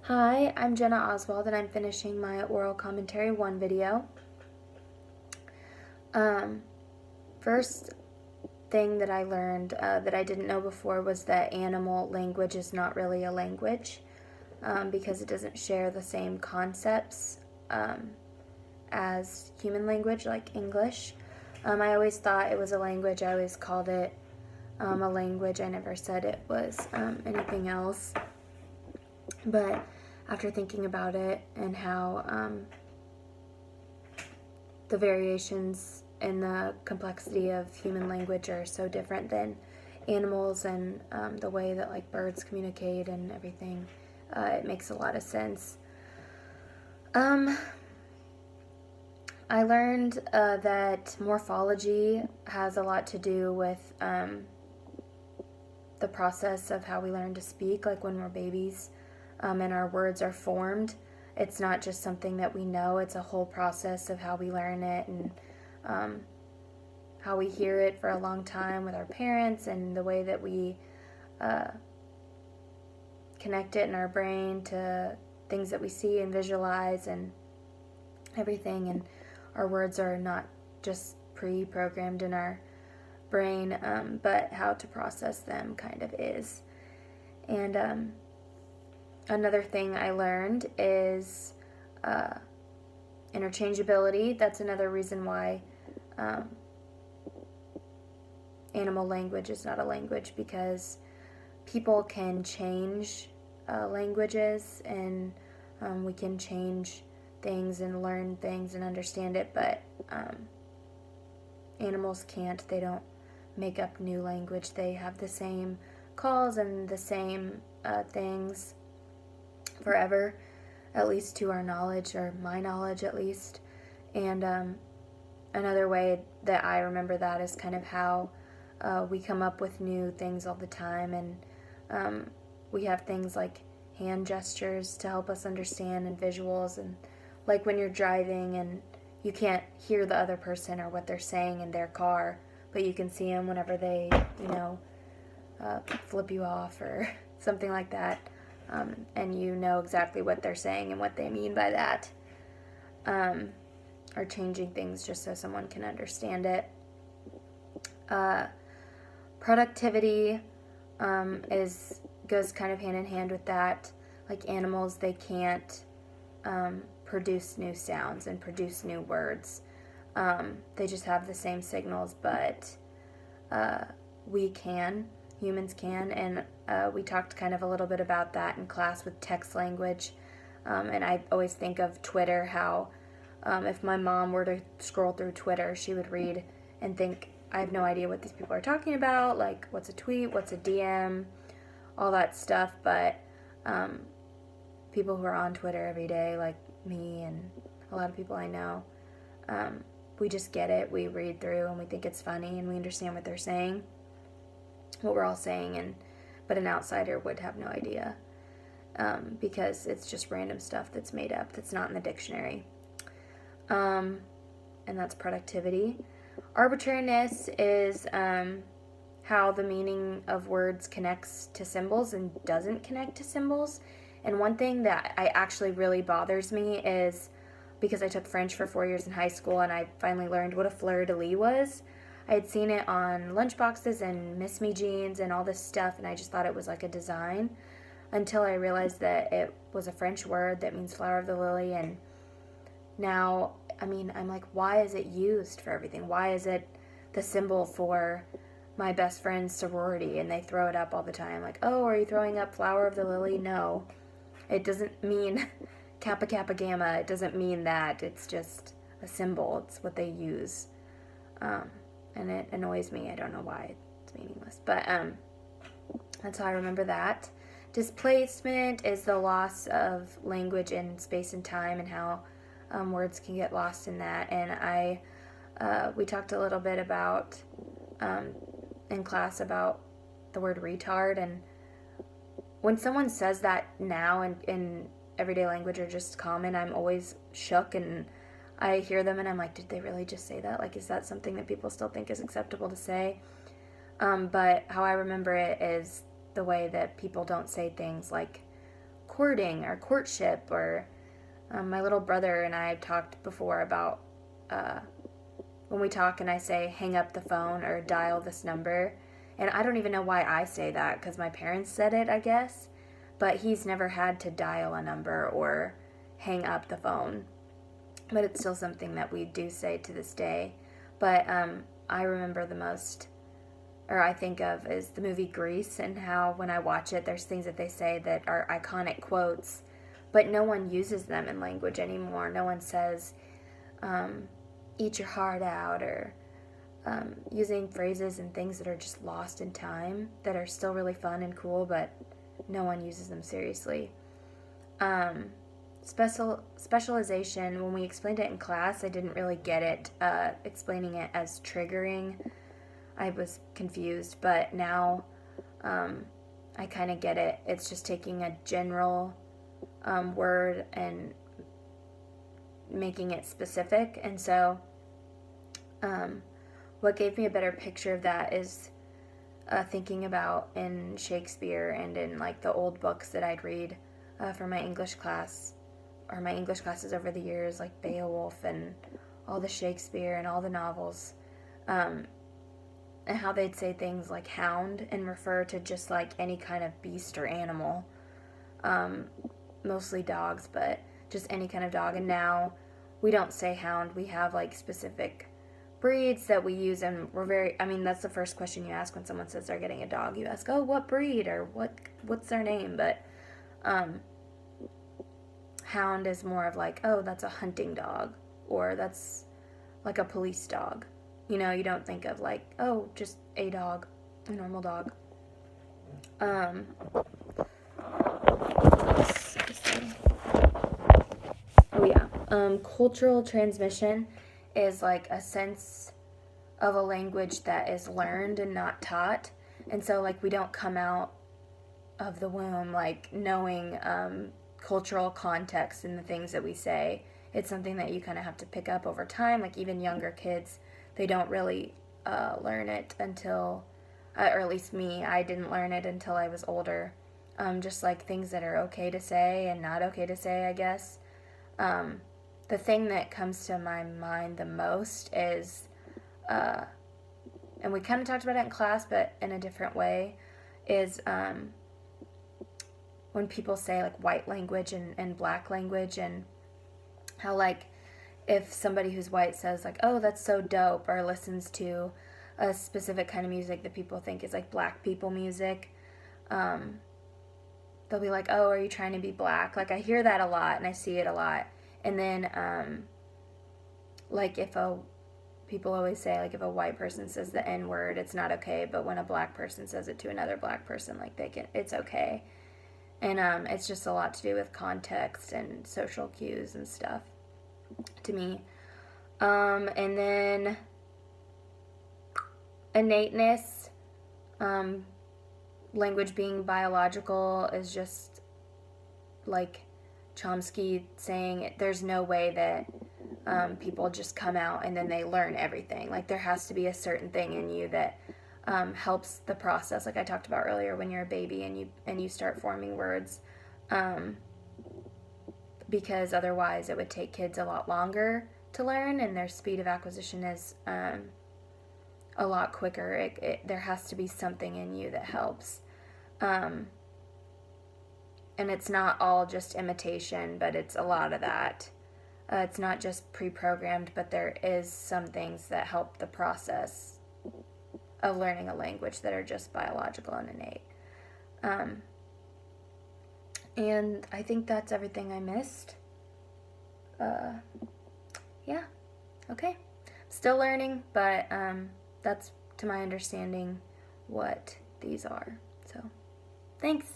Hi, I'm Jenna Oswald and I'm finishing my oral commentary 1 video. Um, First thing that I learned that I didn't know before was that animal language is not really a language because it doesn't share the same concepts as human language like English. I always thought it was a language. I always called it a language. I never said it was anything else. But after thinking about it and how the variations in the complexity of human language are so different than animals and the way that like birds communicate and everything, it makes a lot of sense. I learned that morphology has a lot to do with the process of how we learn to speak, like when we're babies and our words are formed. It's not just something that we know, it's a whole process of how we learn it and how we hear it for a long time with our parents and the way that we connect it in our brain to things that we see and visualize and everything. And our words are not just pre-programmed in our brain, but how to process them kind of is. And another thing I learned is interchangeability. That's another reason why animal language is not a language, because people can change languages and we can change things and learn things and understand it, but animals can't. They don't make up new language. They have the same calls and the same things forever, at least to our knowledge, or my knowledge at least. And another way that I remember that is kind of how we come up with new things all the time, and we have things like hand gestures to help us understand, and visuals, and like when you're driving and you can't hear the other person or what they're saying in their car, but you can see them whenever they, flip you off or something like that, and you know exactly what they're saying and what they mean by that, or changing things just so someone can understand it. Productivity goes kind of hand in hand with that. Like animals, they can't produce new sounds and produce new words. They just have the same signals, but we can, humans can, and we talked kind of a little bit about that in class with text language. And I always think of Twitter, how if my mom were to scroll through Twitter, she would read and think, I have no idea what these people are talking about, like what's a tweet, what's a DM, all that stuff. But people who are on Twitter every day, like me and a lot of people I know, we just get it. We read through and we think it's funny and we understand what they're saying, what we're all saying, but an outsider would have no idea, because it's just random stuff that's made up, that's not in the dictionary. And that's productivity. Arbitrariness is how the meaning of words connects to symbols and doesn't connect to symbols. And one thing that I actually really bothers me is, because I took French for 4 years in high school and I finally learned what a fleur-de-lis was. I had seen it on lunchboxes and Miss Me jeans and all this stuff, and I just thought it was like a design, until I realized that it was a French word that means flower of the lily. And now, I'm like, why is it used for everything? Why is it the symbol for my best friend's sorority? And they throw it up all the time, like, oh, are you throwing up flower of the lily? No, it doesn't mean Kappa Kappa Gamma. It doesn't mean that. It's just a symbol. It's what they use, and it annoys me. I don't know why it's meaningless, but that's how I remember that. Displacement is the loss of language in space and time, and how words can get lost in that. And we talked a little bit about in class about the word retard, and when someone says that now in everyday language or just common, I'm always shook, and I hear them and I'm like, did they really just say that? Like, is that something that people still think is acceptable to say? But how I remember it is the way that people don't say things like courting or courtship, or my little brother and I have talked before about when we talk and I say hang up the phone or dial this number. And I don't even know why I say that, because my parents said it, I guess. But he's never had to dial a number or hang up the phone. But it's still something that we do say to this day. But I remember the most, or I think of, is the movie Grease, and how when I watch it, there's things that they say that are iconic quotes, but no one uses them in language anymore. No one says, eat your heart out, or using phrases and things that are just lost in time that are still really fun and cool, but no one uses them seriously. Specialization, when we explained it in class, I didn't really get it, explaining it as triggering. I was confused, but now I kind of get it. It's just taking a general word and making it specific. And so what gave me a better picture of that is thinking about in Shakespeare and in like the old books that I'd read for my English class, or my English classes over the years, like Beowulf and all the Shakespeare and all the novels, and how they'd say things like hound and refer to just like any kind of beast or animal, mostly dogs, but just any kind of dog. And now we don't say hound. We have like specific breeds that we use, and that's the first question you ask when someone says they're getting a dog. You ask, oh, what breed, or what's their name? But hound is more of like, oh, that's a hunting dog, or that's like a police dog. You know, you don't think of like, oh, just a dog, a normal dog. Cultural transmission is like a sense of a language that is learned and not taught. And so like we don't come out of the womb like knowing cultural context in the things that we say. It's something that you kind of have to pick up over time. Like even younger kids, they don't really learn it until, or at least me, I didn't learn it until I was older. Just like things that are okay to say and not okay to say, I guess. The thing that comes to my mind the most is, and we kind of talked about it in class, but in a different way, is when people say like white language and black language, and how like if somebody who's white says like, oh, that's so dope, or listens to a specific kind of music that people think is like black people music, they'll be like, oh, are you trying to be black? Like I hear that a lot and I see it a lot. And then like people always say like if a white person says the N-word, it's not okay, but when a black person says it to another black person, like it's okay. And it's just a lot to do with context and social cues and stuff to me. And then innateness, language being biological, is just like Chomsky saying there's no way that people just come out and then they learn everything. Like there has to be a certain thing in you that helps the process, like I talked about earlier, when you're a baby and you start forming words, because otherwise it would take kids a lot longer to learn, and their speed of acquisition is a lot quicker. There has to be something in you that helps, and it's not all just imitation, but it's a lot of that. It's not just pre-programmed, but there is some things that help the process of learning a language that are just biological and innate. And I think that's everything I missed. Yeah, okay. Still learning, but that's, to my understanding, what these are. So, thanks.